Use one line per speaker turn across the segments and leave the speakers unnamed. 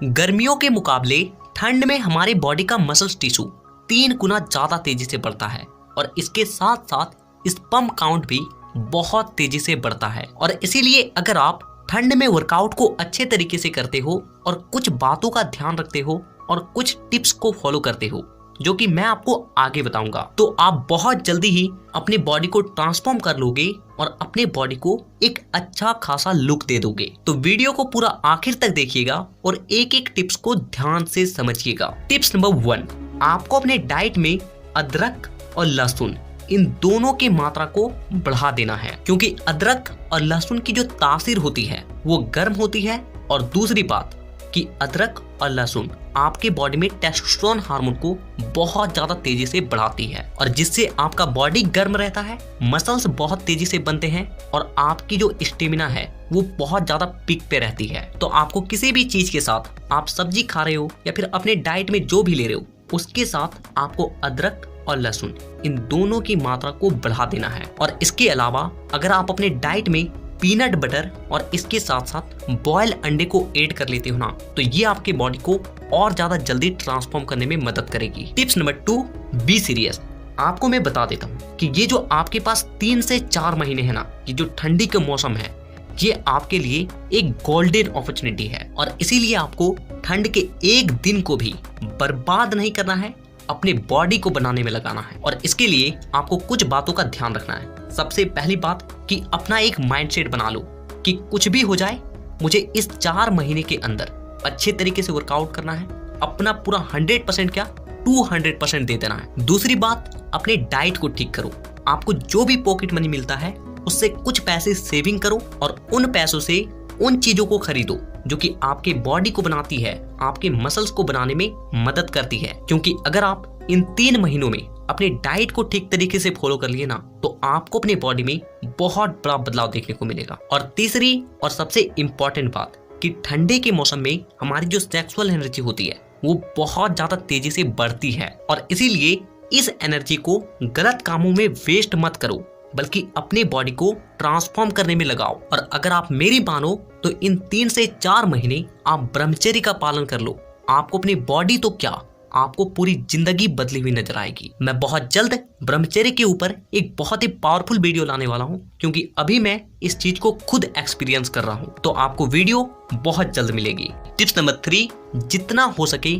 गर्मियों के मुकाबले ठंड में हमारे बॉडी का मसल्स टिश्यू 3 गुना ज्यादा तेजी से बढ़ता है और इसके साथ साथ स्पर्म काउंट भी बहुत तेजी से बढ़ता है। और इसीलिए अगर आप ठंड में वर्कआउट को अच्छे तरीके से करते हो और कुछ बातों का ध्यान रखते हो और कुछ टिप्स को फॉलो करते हो जो कि मैं आपको आगे बताऊंगा, तो आप बहुत जल्दी ही अपने बॉडी को ट्रांसफॉर्म कर लोगे और अपने बॉडी को एक अच्छा खासा लुक दे दोगे। तो वीडियो को पूरा आखिर तक देखिएगा और एक एक टिप्स को ध्यान से समझिएगा। टिप्स नंबर 1, आपको अपने डाइट में अदरक और लहसुन इन दोनों की मात्रा को बढ़ा देना है, क्योंकि अदरक और लहसुन की जो तासीर होती है वो गर्म होती है। और दूसरी बात कि अदरक और लहसुन आपके बॉडी में टेस्टोस्टेरोन हार्मोन को बहुत ज्यादा तेजी से बढ़ाती है और जिससे आपका बॉडी गर्म रहता है, मसल्स बहुत तेजी से बनते हैं और आपकी जो स्टेमिना है वो बहुत ज्यादा पीक पे रहती है। तो आपको किसी भी चीज के साथ, आप सब्जी खा रहे हो या फिर अपने डाइट में जो भी ले रहे हो, उसके साथ आपको अदरक और लहसुन इन दोनों की मात्रा को बढ़ा देना है। और इसके अलावा अगर आप अपने डाइट में पीनट बटर और इसके साथ साथ बॉयल अंडे को ऐड कर लेते हो ना, तो ये आपके बॉडी को और ज्यादा जल्दी ट्रांसफॉर्म करने में मदद करेगी। Tips number 2, be serious. आपको मैं बता देता हूँ कि ये जो आपके पास 3 से 4 महीने है ना, ये जो ठंडी का मौसम है, ये आपके लिए एक गोल्डन अपॉर्चुनिटी है और इसीलिए आपको ठंड के एक दिन को भी बर्बाद नहीं करना है, अपने बॉडी को बनाने में लगाना है। और इसके लिए आपको कुछ बातों का ध्यान रखना है। सबसे पहली बात कि अपना एक माइंडसेट बना लो कि कुछ भी हो जाए, मुझे इस 4 महीने के अंदर अच्छे तरीके से वर्कआउट करना है, अपना पूरा 100% क्या 200% दे देना है। दूसरी बात, अपने डाइट को ठीक करो। आपको जो भी पॉकेट मनी मिलता है उससे कुछ पैसे सेविंग करो और उन पैसों से उन चीजों को खरीदो जो कि आपके बॉडी को बनाती है, आपके मसल्स को बनाने में मदद करती है। क्योंकि अगर आप इन 3 महीनों में अपने डाइट को ठीक तरीके से फॉलो कर लिए ना, तो आपको अपने बॉडी में बहुत बड़ा बदलाव देखने को मिलेगा। और तीसरी और सबसे इम्पोर्टेंट बात कि ठंडे के मौसम में हमारी जो सेक्सुअल एनर्जी होती है वो बहुत ज्यादा तेजी से बढ़ती है और इसीलिए इस एनर्जी को गलत कामों में वेस्ट मत करो, बल्कि अपने बॉडी को ट्रांसफॉर्म करने में लगाओ। और अगर आप मेरी मानो तो इन 3 से 4 महीने आप ब्रह्मचर्य का पालन कर लो, आपको अपनी बॉडी तो क्या, आपको पूरी जिंदगी बदली हुई नजर आएगी। मैं बहुत जल्द ब्रह्मचर्य के ऊपर एक बहुत ही पावरफुल वीडियो लाने वाला हूं, क्योंकि अभी मैं इस चीज को खुद एक्सपीरियंस कर रहा हूं। तो आपको वीडियो बहुत जल्द मिलेगी। टिप्स नंबर 3, जितना हो सके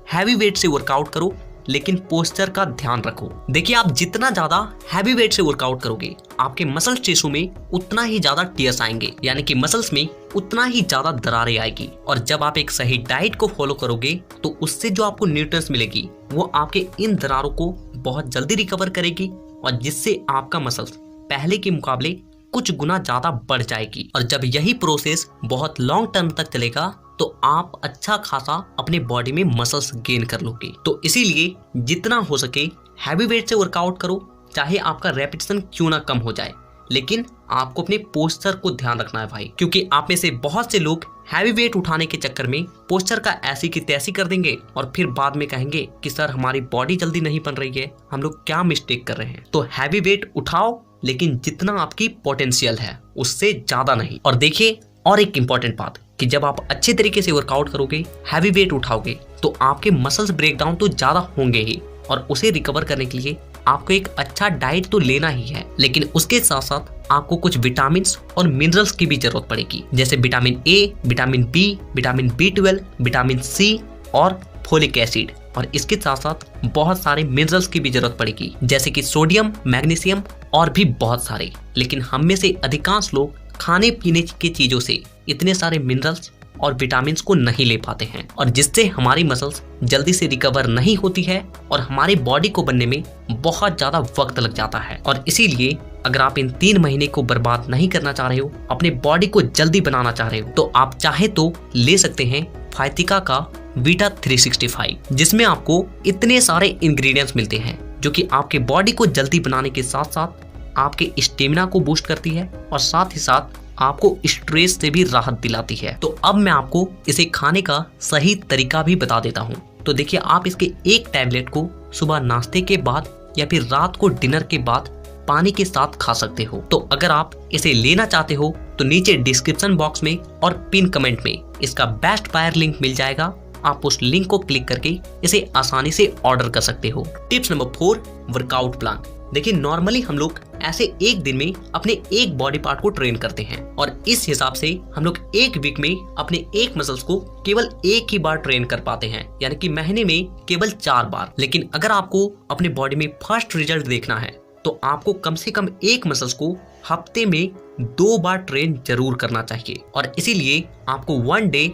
हैवी वेट से वर्कआउट करो, लेकिन पोस्चर का ध्यान रखो। देखिए, आप जितना ज्यादा हैवी वेट से वर्कआउट करोगे, आपके मसल टिश्यू में उतना ही ज्यादा टियर्स आएंगे, यानी कि मसल्स में उतना ही ज्यादा दरारें आएगी। और जब आप एक सही डाइट को फॉलो करोगे तो उससे जो आपको न्यूट्रिएंट्स मिलेगी वो आपके इन दरारों को बहुत जल्दी रिकवर करेगी और जिससे आपका मसल्स पहले के मुकाबले कुछ गुना ज्यादा बढ़ जाएगी। और जब यही प्रोसेस बहुत लॉन्ग टर्म तक चलेगा तो आप अच्छा खासा अपने बॉडी में मसल्स गेन कर लोगे। तो इसीलिए जितना हो सके हैवी वेट से वर्कआउट करो, चाहे आपका रेपिटेशन क्यों ना कम हो जाए, लेकिन आपको अपने पोस्चर को ध्यान रखना है भाई। क्योंकि आप में से बहुत से लोग हैवी वेट उठाने के चक्कर में पोस्चर का ऐसी की तैसी कर देंगे और फिर बाद में कहेंगे कि सर हमारी बॉडी जल्दी नहीं बन रही है, हम लोग क्या मिस्टेक कर रहे हैं। तो हैवी वेट उठाओ, लेकिन जितना आपकी पोटेंशियल है उससे ज्यादा नहीं। और देखिए, और एक इम्पॉर्टेंट बात कि जब आप अच्छे तरीके से वर्कआउट करोगे, हैवी वेट उठाओगे, तो आपके मसल्स ब्रेकडाउन तो ज्यादा होंगे ही और उसे रिकवर करने के लिए आपको एक अच्छा डाइट तो लेना ही है, लेकिन उसके साथ साथ आपको कुछ विटामिन और मिनरल्स की भी जरूरत पड़ेगी, जैसे vitamin A, vitamin B, vitamin B12, vitamin C और फोलिक एसिड। और इसके साथ साथ बहुत सारे मिनरल्स की भी जरूरत पड़ेगी, जैसे कि सोडियम, मैग्नीशियम और भी बहुत सारे। लेकिन हम में से अधिकांश लोग खाने पीने की चीजों से इतने सारे मिनरल्स और विटामिन को नहीं ले पाते हैं और जिससे हमारी मसल्स जल्दी से रिकवर नहीं होती है और हमारी बॉडी को बनने में बहुत ज्यादा वक्त लग जाता है। और इसीलिए अगर आप इन 3 महीने को बर्बाद नहीं करना चाह रहे हो, अपने बॉडी को जल्दी बनाना चाह रहे हो, तो आप चाहे तो ले सकते हैं फाइटिका का वीटा 365, जिसमें आपको इतने सारे इंग्रेडिएंट्स मिलते हैं जो कि आपके बॉडी को जल्दी बनाने के साथ साथ आपके स्टेमिना को बूस्ट करती है और साथ ही साथ आपको स्ट्रेस से भी राहत दिलाती है। तो अब मैं आपको इसे खाने का सही तरीका भी बता देता हूँ। तो देखिए, आप इसके एक टैबलेट को सुबह नाश्ते के बाद या फिर रात को डिनर के बाद पानी के साथ खा सकते हो। तो अगर आप इसे लेना चाहते हो तो नीचे डिस्क्रिप्शन बॉक्स में और पिन कमेंट में इसका बेस्ट बायर लिंक मिल जाएगा। आप उस लिंक को क्लिक करके इसे आसानी से ऑर्डर कर सकते हो। Tips number 4, workout plan. देखिए नॉर्मली हम लोग ऐसे एक दिन में अपने एक बॉडी पार्ट को ट्रेन करते हैं और इस हिसाब से हम लोग एक वीक में अपने एक मसल्स को केवल एक ही बार ट्रेन कर पाते हैं, यानी कि महीने में केवल 4 बार। लेकिन अगर आपको अपने बॉडी में फर्स्ट रिजल्ट देखना है तो आपको कम से कम एक मसल्स को हफ्ते में 2 बार ट्रेन जरूर करना चाहिए और इसीलिए आपको 1 day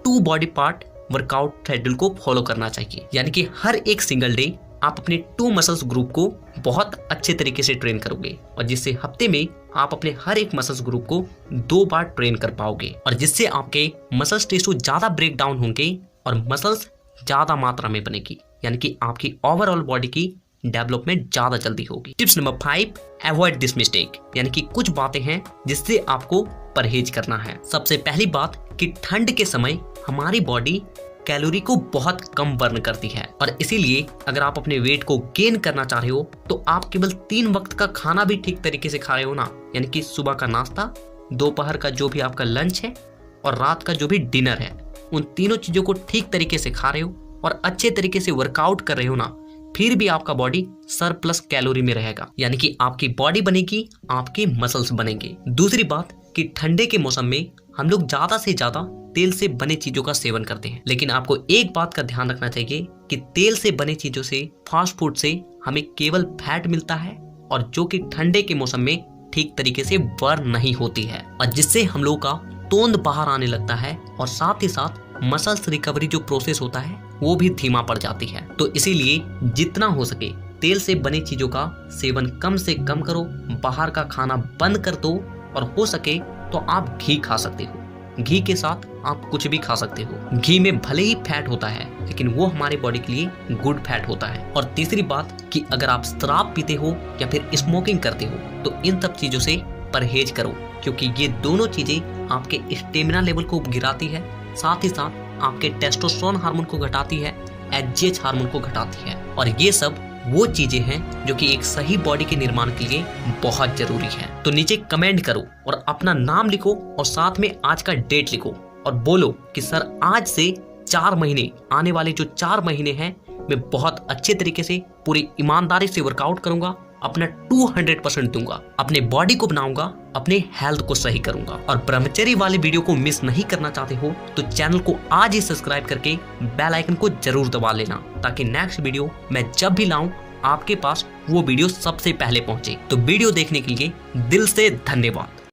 2 body part workout schedule को फॉलो करना चाहिए। यानी कि हर एक सिंगल डे आप अपने 2 मसल्स ग्रुप को बहुत अच्छे तरीके से ट्रेन करोगे और जिससे हफ्ते में आप अपने हर एक मसल्स ग्रुप को 2 बार ट्रेन कर पाओगे और जिससे आपके मसल्स टिश्यू ज्यादा ब्रेक डाउन होंगे और मसल्स ज्यादा मात्रा में बनेगी, यानी कि आपकी ओवरऑल बॉडी की डेवलपमेंट ज्यादा जल्दी होगी। Tips number 5, avoid this mistake. यानी कि कुछ बातें हैं जिससे आपको परहेज करना है। सबसे पहली बात कि ठंड के समय हमारी बॉडी कैलोरी को बहुत कम बर्न करती है और इसीलिए अगर आप अपने वेट को गेन करना चाह रहे हो तो आप केवल 3 वक्त का खाना भी ठीक तरीके से खा रहे हो ना, यानी कि सुबह का नाश्ता, दोपहर का जो भी आपका लंच है और रात का जो भी डिनर है, उन तीनों चीजों को ठीक तरीके से खा रहे हो और अच्छे तरीके से वर्कआउट कर रहे हो ना, फिर भी आपका बॉडी सरप्लस कैलोरी में रहेगा, यानी कि आपकी बॉडी बनेगी, आपके मसल्स बनेंगे। दूसरी बात कि ठंडे के मौसम में हम लोग ज्यादा से ज्यादा तेल से बने चीजों का सेवन करते हैं, लेकिन आपको एक बात का ध्यान रखना चाहिए कि तेल से बने चीजों से, फास्ट फूड से हमें केवल फैट मिलता है और जो कि ठंडे के मौसम में ठीक तरीके से बर्न नहीं होती है और जिससे हम लोग का तोंद बाहर आने लगता है और साथ ही साथ मसल्स रिकवरी जो प्रोसेस होता है वो भी धीमा पड़ जाती है। तो इसीलिए जितना हो सके तेल से बनी चीजों का सेवन कम से कम करो, बाहर का खाना बंद कर दो और हो सके तो आप घी खा सकते हो। घी के साथ आप कुछ भी खा सकते हो। घी में भले ही फैट होता है लेकिन वो हमारे बॉडी के लिए गुड फैट होता है। और तीसरी बात कि अगर आप शराब पीते हो या फिर स्मोकिंग करते हो तो इन सब चीजों से परहेज करो, क्योंकि ये दोनों चीजें आपके स्टेमिना लेवल को गिराती है, साथ ही साथ आपके टेस्टोस्टेरोन हार्मोन को घटाती है, एचजीएच हार्मोन को घटाती है और ये सब वो चीजें हैं जो कि एक सही बॉडी के निर्माण के लिए बहुत जरूरी है। तो नीचे कमेंट करो और अपना नाम लिखो और साथ में आज का डेट लिखो और बोलो कि सर आज से 4 महीने, आने वाले जो 4 महीने हैं मैं बहुत अच्छे तरीके से पूरी ईमानदारी से वर्कआउट करूंगा, अपना 200% दूंगा, अपने बॉडी को बनाऊंगा, अपने हेल्थ को सही करूंगा। और ब्रह्मचर्य वाले वीडियो को मिस नहीं करना चाहते हो तो चैनल को आज ही सब्सक्राइब करके बेल आइकन को जरूर दबा लेना, ताकि नेक्स्ट वीडियो मैं जब भी लाऊं आपके पास वो वीडियो सबसे पहले पहुंचे। तो वीडियो देखने के लिए दिल से धन्यवाद।